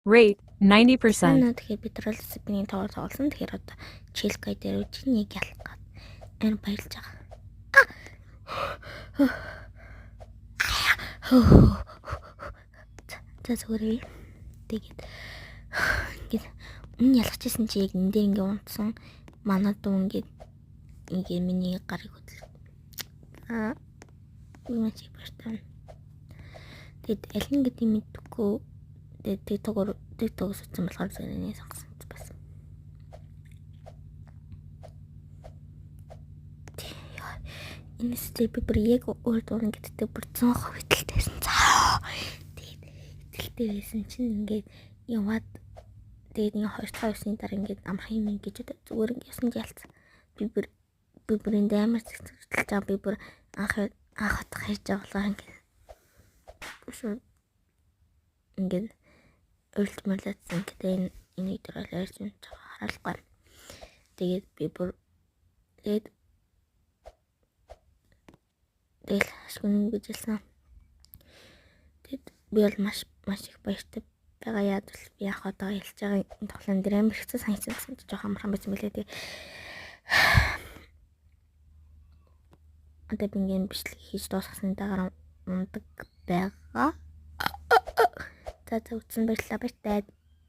Rate 90%. Тэгэхээр бид бол спинning tower тоглосон. Тэгэхээр одоо Челкай дээр үжи нэг ялгаад энэ баярлж байгаа. За зүгээр. Тэгээд ингээд өмнө ялгажсэн чи яг энэ дээр ингээд унтсан. Манай дүү ингээд миний гарыг хөдлөө. Юу ч бэртэн. Тэгэд аль нэг гэдэг мэдгүй. Тэгээд тэгтогс утсан болохоор зэрэг сонгосон бас. Энэ степ бүр яг өөр дуурн гэдэгтэй бүр 100% итэлтэйсэн. За. Тэгээд итэлтэй байсан чинь ингээд яваад тэгээд ингээ 2 усны дараа ингээд амрах юм гэж зүгээр ингээд ясан ялцсан. Би бүр энэ амар зэгцэлж байгаа. Би бүр анх хатах хийж байгаа ингээд ультиматсэн гэдэг энэ дээр ярьж байгаа харалгүй. Тэгээд би бүр тэгээд ашгүй гэж хэлсэн. Тэгэд би бол маш их баяртай байгаа. Яад бол би яг одоо хэлж байгаа энэ тоглоом дээр амар хэцүү санагдсан ч жоохон амархан байсан мөлий. Тэгээд одоо би ингээд бичлэг хийж дуусгасны дараа ундаг байгаа. За үзсэн баярлалаа.